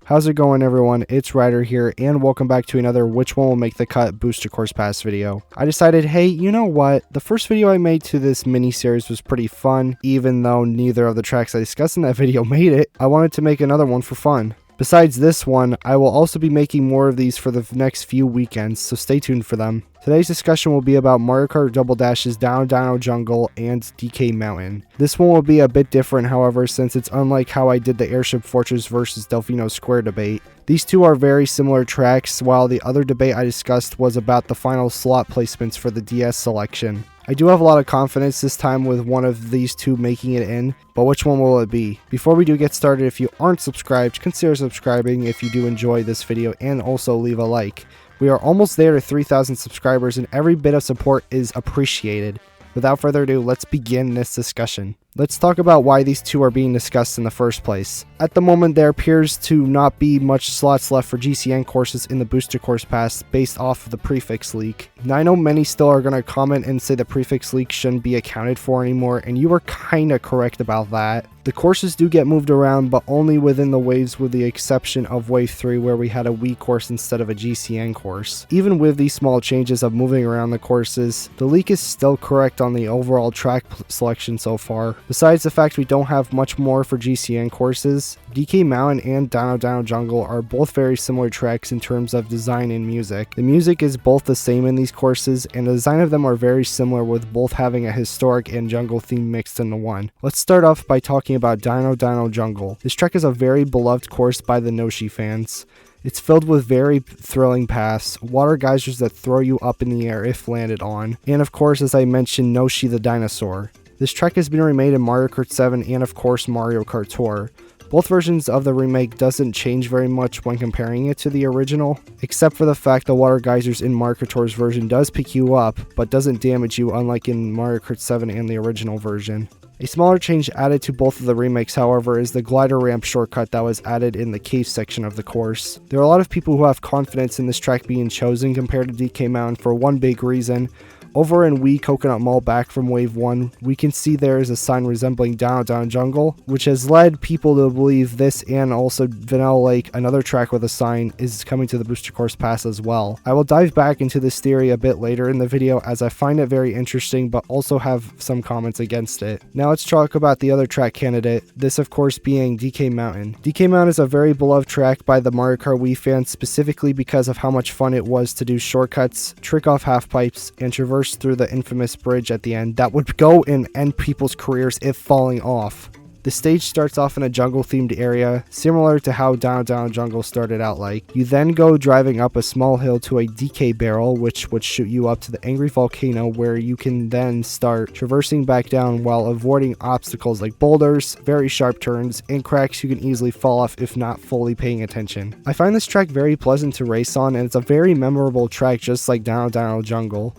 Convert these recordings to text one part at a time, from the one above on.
How's it going, everyone? It's Ryder here, and welcome back to another Which One Will Make the Cut Booster Course Pass video. I decided, hey, you know what? The first video I made to this mini-series was pretty fun, even though neither of the tracks I discussed in that video made it. I wanted to make another one for fun. Besides this one, I will also be making more of these for the next few weekends, so stay tuned for them. Today's discussion will be about Mario Kart Double Dash's Dino Dino Jungle and DK Mountain. This one will be a bit different, however, since it's unlike how I did the Airship Fortress vs Delfino Square debate. These two are very similar tracks, while the other debate I discussed was about the final slot placements for the DS selection. I do have a lot of confidence this time with one of these two making it in, but which one will it be? Before we do get started, if you aren't subscribed, consider subscribing if you do enjoy this video, and also leave a like. We are almost there to 3,000 subscribers, and every bit of support is appreciated. Without further ado, let's begin this discussion. Let's talk about why these two are being discussed in the first place. At the moment, there appears to not be much slots left for GCN courses in the Booster Course Pass based off of the prefix leak. Now, I know many still are going to comment and say the prefix leak shouldn't be accounted for anymore, and you are kinda correct about that. The courses do get moved around, but only within the waves, with the exception of Wave 3 where we had a Wii course instead of a GCN course. Even with these small changes of moving around the courses, the leak is still correct on the overall track selection so far. Besides the fact we don't have much more for GCN courses, DK Mountain and Dino Dino Jungle are both very similar tracks in terms of design and music. The music is both the same in these courses, and the design of them are very similar, with both having a historic and jungle theme mixed into one. Let's start off by talking about Dino Dino Jungle. This track is a very beloved course by the Noshi fans. It's filled with very thrilling paths, water geysers that throw you up in the air if landed on, and of course, as I mentioned, Noshi the dinosaur. This track has been remade in Mario Kart 7 and of course Mario Kart Tour. Both versions of the remake doesn't change very much when comparing it to the original, except for the fact the water geysers in Mario Kart Tour's version does pick you up, but doesn't damage you, unlike in Mario Kart 7 and the original version. A smaller change added to both of the remakes, however, is the glider ramp shortcut that was added in the cave section of the course. There are a lot of people who have confidence in this track being chosen compared to DK Mountain for one big reason. Over in Wii Coconut Mall back from Wave 1, we can see there is a sign resembling Dino Dino Jungle, which has led people to believe this and also Vanilla Lake, another track with a sign, is coming to the Booster Course Pass as well. I will dive back into this theory a bit later in the video, as I find it very interesting but also have some comments against it. Now let's talk about the other track candidate, this of course being DK Mountain. DK Mountain is a very beloved track by the Mario Kart Wii fans, specifically because of how much fun it was to do shortcuts, trick off half pipes, and traverse through the infamous bridge at the end that would go and end people's careers if falling off. The stage starts off in a jungle themed area, similar to how Dino Dino Jungle started out like. You then go driving up a small hill to a DK barrel, which would shoot you up to the angry volcano, where you can then start traversing back down while avoiding obstacles like boulders, very sharp turns, and cracks you can easily fall off if not fully paying attention. I find this track very pleasant to race on, and it's a very memorable track just like Dino Dino Jungle.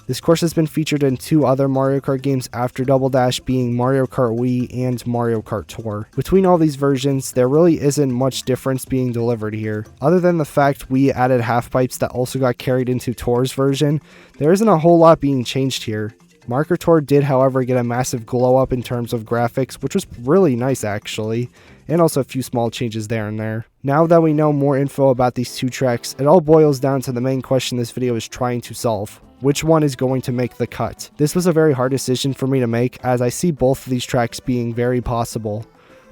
This course has been featured in two other Mario Kart games after Double Dash, being Mario Kart Wii and Mario Kart Tour. Between all these versions, there really isn't much difference being delivered here. Other than the fact Wii added half pipes that also got carried into Tour's version, there isn't a whole lot being changed here. Mario Kart Tour did, however, get a massive glow up in terms of graphics, which was really nice actually, and also a few small changes there and there. Now that we know more info about these two tracks, it all boils down to the main question this video is trying to solve. Which one is going to make the cut? This was a very hard decision for me to make, as I see both of these tracks being very possible,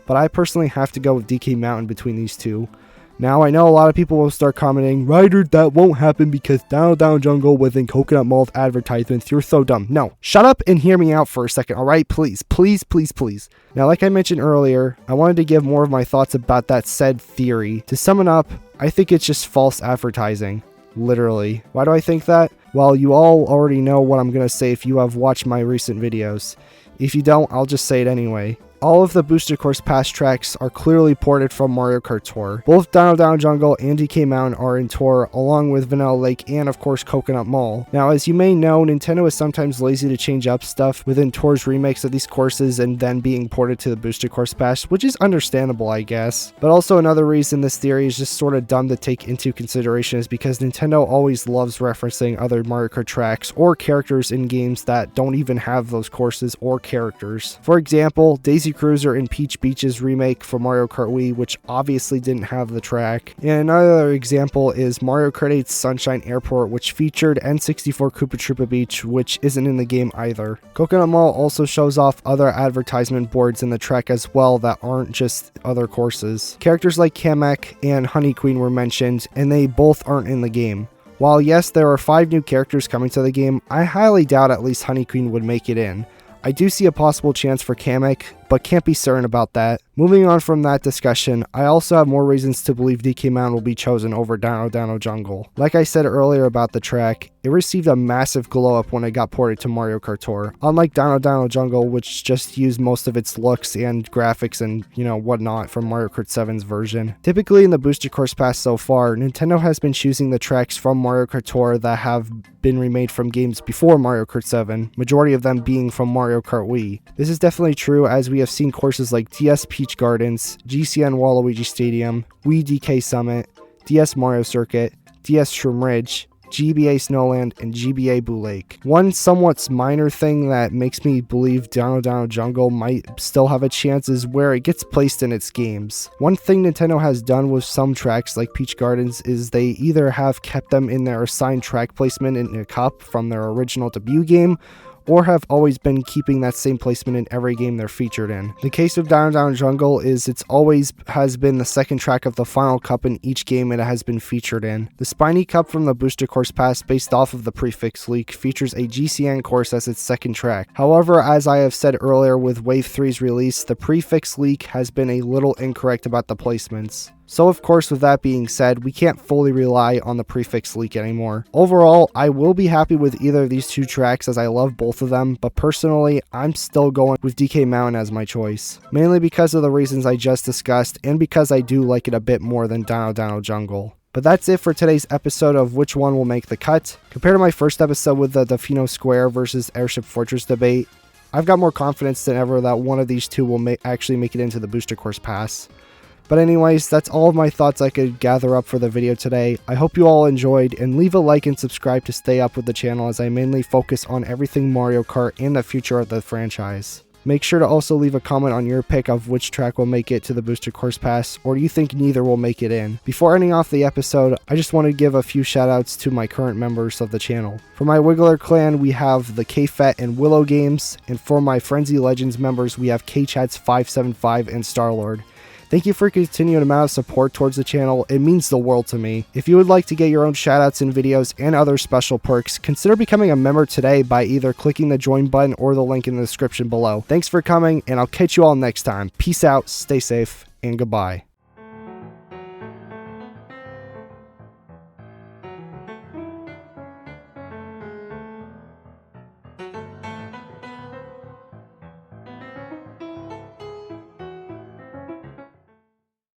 but I personally have to go with DK Mountain between these two. Now, I know a lot of people will start commenting, Ryder, that won't happen because Dino Dino Jungle was in Coconut Mall's advertisements. You're so dumb. No, shut up and hear me out for a second, alright? Please, please, please, please. Now, like I mentioned earlier, I wanted to give more of my thoughts about that said theory. To sum it up, I think it's just false advertising. Literally. Why do I think that? Well, you all already know what I'm going to say if you have watched my recent videos. If you don't, I'll just say it anyway. All of the Booster Course Pass tracks are clearly ported from Mario Kart Tour. Both Dino Dino Jungle and DK Mountain are in Tour, along with Vanilla Lake and of course Coconut Mall. Now, as you may know, Nintendo is sometimes lazy to change up stuff within Tour's remakes of these courses and then being ported to the Booster Course Pass, which is understandable, I guess. But also another reason this theory is just sort of dumb to take into consideration is because Nintendo always loves referencing other Mario Kart tracks or characters in games that don't even have those courses or characters. For example, Daisy Crazy Cruiser and Peach Beach's remake for Mario Kart Wii, which obviously didn't have the track. And another example is Mario Kart 8's Sunshine Airport, which featured N64 Koopa Troopa Beach, which isn't in the game either. Coconut Mall also shows off other advertisement boards in the track as well that aren't just other courses. Characters like Kamek and Honey Queen were mentioned, and they both aren't in the game. While yes, there are 5 new characters coming to the game, I highly doubt at least Honey Queen would make it in. I do see a possible chance for Kamek, but can't be certain about that. Moving on from that discussion, I also have more reasons to believe DK Mountain will be chosen over Dino Dino Jungle. Like I said earlier about the track, it received a massive glow up when it got ported to Mario Kart Tour. Unlike Dino Dino Jungle, which just used most of its looks and graphics and whatnot from Mario Kart 7's version. Typically in the Booster Course Pass so far, Nintendo has been choosing the tracks from Mario Kart Tour that have been remade from games before Mario Kart 7, majority of them being from Mario Kart Wii. This is definitely true, as we have seen courses like DS Peach Gardens, GCN Waluigi Stadium, Wii DK Summit, DS Mario Circuit, DS Shroom Ridge, GBA Snowland, and GBA Boo Lake. One somewhat minor thing that makes me believe Dino Dino Jungle might still have a chance is where it gets placed in its games. One thing Nintendo has done with some tracks like Peach Gardens is they either have kept them in their assigned track placement in a cup from their original debut game, or have always been keeping that same placement in every game they're featured in. The case of Dino Dino Jungle is it's always has been the second track of the final cup in each game it has been featured in. The Spiny Cup from the Booster Course Pass, based off of the Prefix leak, features a GCN course as its second track. However, as I have said earlier with Wave 3's release, the Prefix leak has been a little incorrect about the placements. So of course, with that being said, we can't fully rely on the Prefix leak anymore. Overall, I will be happy with either of these two tracks as I love both of them, but personally, I'm still going with DK Mountain as my choice. Mainly because of the reasons I just discussed, and because I do like it a bit more than Dino Dino Jungle. But that's it for today's episode of which one will make the cut. Compared to my first episode with the Delfino Square versus Airship Fortress debate, I've got more confidence than ever that one of these two will actually make it into the Booster Course Pass. But anyways, that's all of my thoughts I could gather up for the video today. I hope you all enjoyed, and leave a like and subscribe to stay up with the channel as I mainly focus on everything Mario Kart and the future of the franchise. Make sure to also leave a comment on your pick of which track will make it to the Booster Course Pass, or do you think neither will make it in? Before ending off the episode, I just want to give a few shoutouts to my current members of the channel. For my Wiggler clan, we have the K-Fet and Willow Games, and for my Frenzy Legends members, we have K-Chats575 and Starlord. Thank you for your continued amount of support towards the channel. It means the world to me. If you would like to get your own shoutouts in videos and other special perks, consider becoming a member today by either clicking the join button or the link in the description below. Thanks for coming, and I'll catch you all next time. Peace out, stay safe, and goodbye.